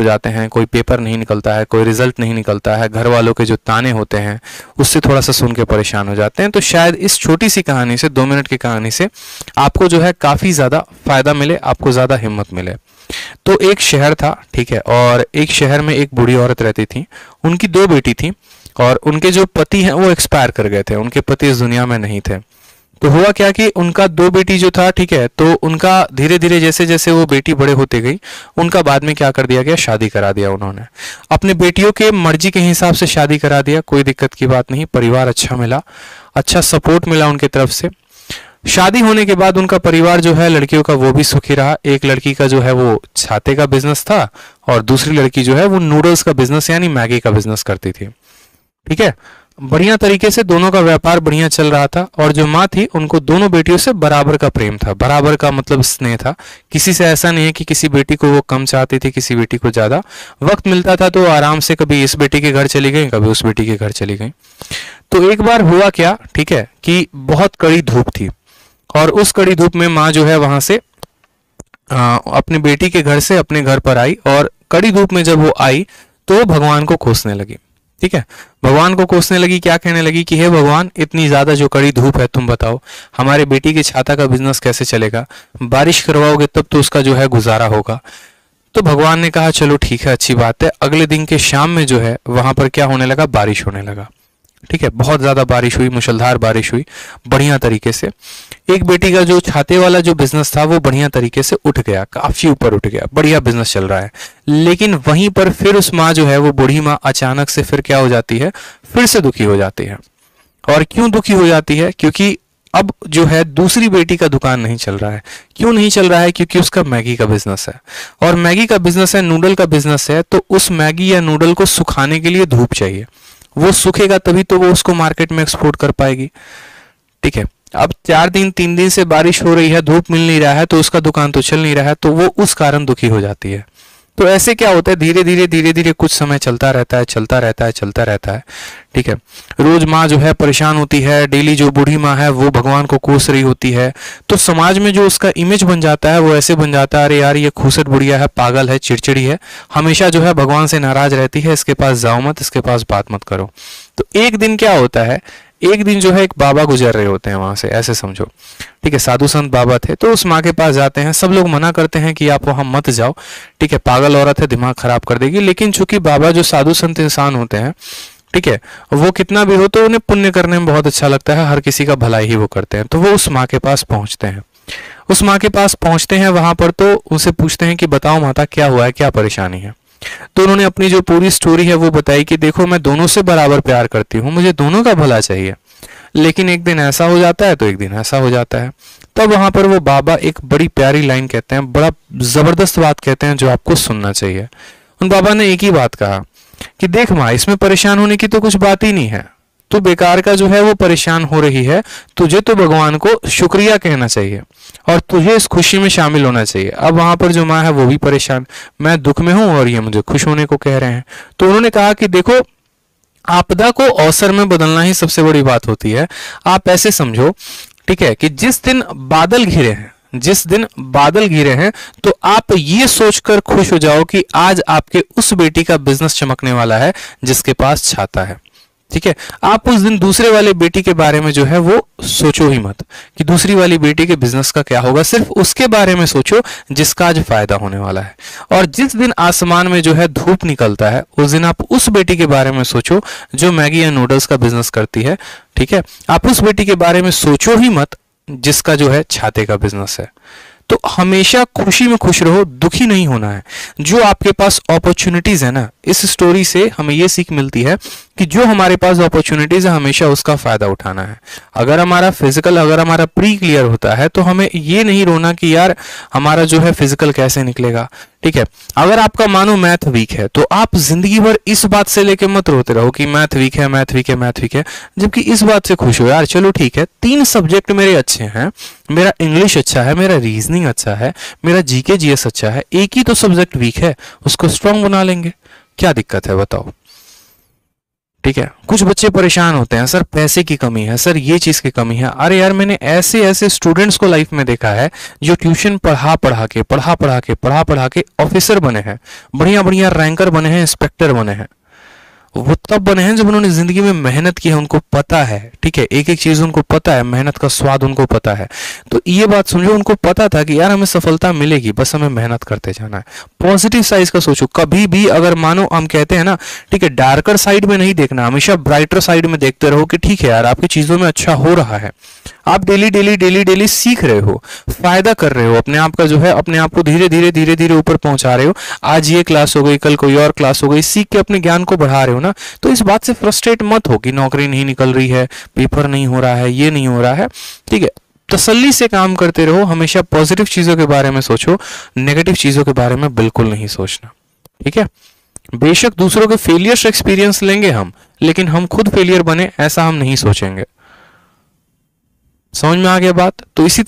जाते हैं, कोई पेपर नहीं निकलता है, कोई रिजल्ट नहीं निकलता है, घर वालों के जो ताने होते हैं उससे थोड़ा सा सुन के परेशान हो जाते हैं। तो शायद इस छोटी सी कहानी से, 2 मिनट की कहानी से आपको जो है काफ़ी ज़्यादा फायदा मिले, आपको ज़्यादा हिम्मत मिले। तो एक शहर था, ठीक है, और एक शहर में एक बूढ़ी औरत रहती थी। उनकी 2 बेटी थी और उनके जो पति हैं वो एक्सपायर कर गए थे, उनके पति इस दुनिया में नहीं थे। तो हुआ क्या कि उनका 2 बेटी जो था, ठीक है, तो उनका धीरे धीरे जैसे जैसे वो बेटी बड़े होते गई, उनका बाद में क्या कर दिया गया, शादी करा दिया उन्होंने। अपने बेटियों के मर्जी के हिसाब से शादी करा दिया, कोई दिक्कत की बात नहीं, परिवार अच्छा मिला, अच्छा सपोर्ट मिला उनके तरफ से। शादी होने के बाद उनका परिवार जो है लड़कियों का वो भी सुखी रहा। एक लड़की का जो है वो छाते का बिजनेस था और दूसरी लड़की जो है वो नूडल्स का बिजनेस यानी मैगी का बिजनेस करती थी, ठीक है। बढ़िया तरीके से दोनों का व्यापार बढ़िया चल रहा था और जो माँ थी उनको दोनों बेटियों से बराबर का प्रेम था, बराबर का मतलब स्नेह था। किसी से ऐसा नहीं है कि किसी बेटी को वो कम चाहती थी, किसी बेटी को ज्यादा। वक्त मिलता था तो आराम से कभी इस बेटी के घर चली गई, कभी उस बेटी के घर चली गई। तो एक बार हुआ क्या, ठीक है, कि बहुत कड़ी धूप थी और उस कड़ी धूप में माँ जो है वहां से अपनी बेटी के घर से अपने घर पर आई और कड़ी धूप में जब वो आई तो वो भगवान को कोसने लगी, ठीक है। भगवान को कोसने लगी, क्या कहने लगी कि हे भगवान, इतनी ज्यादा जो कड़ी धूप है, तुम बताओ हमारे बेटी के छाता का बिजनेस कैसे चलेगा, बारिश करवाओगे तब तो उसका जो है गुजारा होगा। तो भगवान ने कहा चलो ठीक है, अच्छी बात है। अगले दिन के शाम में जो है वहां पर क्या होने लगा, बारिश होने लगा, ठीक है। बहुत ज्यादा बारिश हुई, मुसलधार बारिश हुई बढ़िया तरीके से। एक बेटी का जो छाते वाला जो बिजनेस था वो बढ़िया तरीके से उठ गया, काफी ऊपर उठ गया, बढ़िया बिजनेस चल रहा है। लेकिन वहीं पर फिर उस माँ जो है वो बूढ़ी माँ अचानक से फिर क्या हो जाती है, फिर से दुखी हो जाती है। और क्यों दुखी हो जाती है, क्योंकि अब जो है दूसरी बेटी का दुकान नहीं चल रहा है। क्यों नहीं चल रहा है, क्योंकि उसका मैगी का बिजनेस है और मैगी का बिजनेस है, नूडल का बिजनेस है। तो उस मैगी या नूडल को सुखाने के लिए धूप चाहिए, वो सूखेगा तभी तो वो उसको मार्केट में एक्सपोर्ट कर पाएगी, ठीक है। अब 4 दिन 3 दिन से बारिश हो रही है, धूप मिल नहीं रहा है, तो उसका दुकान तो चल नहीं रहा है, तो वो उस कारण दुखी हो जाती है। तो ऐसे क्या होता है, धीरे धीरे कुछ समय चलता रहता है, चलता रहता है, चलता रहता है, ठीक है। रोज माँ जो है परेशान होती है, डेली जो बूढ़ी माँ है वो भगवान को कोस रही होती है। तो समाज में जो उसका इमेज बन जाता है वो ऐसे बन जाता है, अरे यार ये खूसट बुढ़िया है, पागल है, चिड़चिड़ी है, हमेशा जो है भगवान से नाराज रहती है, इसके पास जाओ मत, इसके पास बात मत करो। तो एक दिन क्या होता है, एक दिन जो है एक बाबा गुजर रहे होते हैं वहां से, ऐसे समझो, ठीक है, साधु संत बाबा थे। तो उस माँ के पास जाते हैं, सब लोग मना करते हैं कि आप वहां मत जाओ, ठीक है, पागल औरत है, दिमाग खराब कर देगी। लेकिन चूंकि बाबा जो साधु संत इंसान होते हैं, ठीक है, वो कितना भी हो तो उन्हें पुण्य करने में बहुत अच्छा लगता है, हर किसी का भलाई ही वो करते हैं। तो वो उस माँ के पास पहुंचते हैं, उस माँ के पास पहुंचते हैं वहां पर, तो उनसे पूछते हैं कि बताओ माता क्या हुआ है, क्या परेशानी है। तो उन्होंने अपनी जो पूरी स्टोरी है वो बताई कि देखो मैं दोनों से बराबर प्यार करती हूँ, मुझे दोनों का भला चाहिए, लेकिन एक दिन ऐसा हो जाता है तो एक दिन ऐसा हो जाता है। तब वहां पर वो बाबा एक बड़ी प्यारी लाइन कहते हैं, बड़ा जबरदस्त बात कहते हैं जो आपको सुनना चाहिए। उन बाबा ने एक ही बात कहा कि देख माँ, इसमें परेशान होने की तो कुछ बात ही नहीं है, तू बेकार का जो है वो परेशान हो रही है, तुझे तो भगवान को शुक्रिया कहना चाहिए और तुझे इस खुशी में शामिल होना चाहिए। अब वहां पर जो माँ है वो भी परेशान, मैं दुख में हूं और ये मुझे खुश होने को कह रहे हैं। तो उन्होंने कहा कि देखो, आपदा को अवसर में बदलना ही सबसे बड़ी बात होती है। आप ऐसे समझो, ठीक है, कि जिस दिन बादल घिरे हैं, जिस दिन बादल घिरे हैं, तो आप ये सोचकर खुश हो जाओ कि आज आपके उस बेटी का बिजनेस चमकने वाला है जिसके पास छाता है, ठीक है। आप उस दिन दूसरे वाले बेटी के बारे में जो है वो सोचो ही मत कि दूसरी वाली बेटी के बिजनेस का क्या होगा, सिर्फ उसके बारे में सोचो जिसका आज फायदा होने वाला है। और जिस दिन आसमान में जो है धूप निकलता है, उस दिन आप उस बेटी के बारे में सोचो जो मैगी या नूडल्स का बिजनेस करती है, ठीक है। आप उस बेटी के बारे में सोचो ही मत जिसका जो है छाते का बिजनेस है। तो हमेशा खुशी में खुश रहो, दुखी नहीं होना है। जो आपके पास अपॉर्चुनिटीज है ना, इस स्टोरी से हमें यह सीख मिलती है कि जो हमारे पास अपॉर्चुनिटीज है हमेशा उसका फायदा उठाना है। अगर हमारा फिजिकल, अगर हमारा प्री क्लियर होता है तो हमें ये नहीं रोना कि यार हमारा जो है फिजिकल कैसे निकलेगा, ठीक है। अगर आपका मानो मैथ वीक है तो आप जिंदगी भर इस बात से लेके मत रोते रहो कि मैथ वीक है, मैथ वीक है, मैथ वीक है, जबकि इस बात से खुश हो यार, चलो ठीक है 3 सब्जेक्ट मेरे अच्छे हैं, मेरा इंग्लिश अच्छा है, मेरा रीजनिंग अच्छा है, मेरा जीके जीएस अच्छा है, एक ही तो सब्जेक्ट वीक है, उसको स्ट्रांग बना लेंगे, क्या दिक्कत है बताओ, ठीक है। कुछ बच्चे परेशान होते हैं, सर पैसे की कमी है, सर ये चीज की कमी है। अरे यार, मैंने ऐसे ऐसे स्टूडेंट्स को लाइफ में देखा है जो ट्यूशन पढ़ा के ऑफिसर बने हैं, बढ़िया बढ़िया रैंकर बने हैं, इंस्पेक्टर बने हैं। वो तब बने हैं जब उन्होंने जिंदगी में मेहनत की है, उनको पता है, ठीक है, एक एक चीज उनको पता है, मेहनत का स्वाद उनको पता है। तो ये बात समझो, उनको पता था कि यार हमें सफलता मिलेगी, बस हमें मेहनत करते जाना है। पॉजिटिव साइड का सोचो, कभी भी अगर मानो हम कहते हैं ना, ठीक है, डार्कर साइड में नहीं देखना, हमेशा ब्राइटर साइड में देखते रहो कि ठीक है यार, आपकी चीजों में अच्छा हो रहा है, आप डेली सीख रहे हो, फायदा कर रहे हो, अपने आप का जो है, अपने आप को धीरे धीरे ऊपर पहुंचा रहे हो। आज ये क्लास हो गई, कल कोई और क्लास हो गई, सीख के अपने ज्ञान को बढ़ा रहे हो ना। तो इस बात से फ्रस्ट्रेट मत हो कि नौकरी नहीं निकल रही है, पेपर नहीं हो रहा है, ये नहीं हो रहा है, ठीक है। तसल्ली से काम करते रहो, हमेशा पॉजिटिव चीजों के बारे में सोचो, नेगेटिव चीजों के बारे में बिल्कुल नहीं सोचना, ठीक है। बेशक दूसरों के फेलियर से एक्सपीरियंस लेंगे हम, लेकिन हम खुद फेलियर बने ऐसा हम नहीं सोचेंगे। समझ में आ गया बात? तो इसी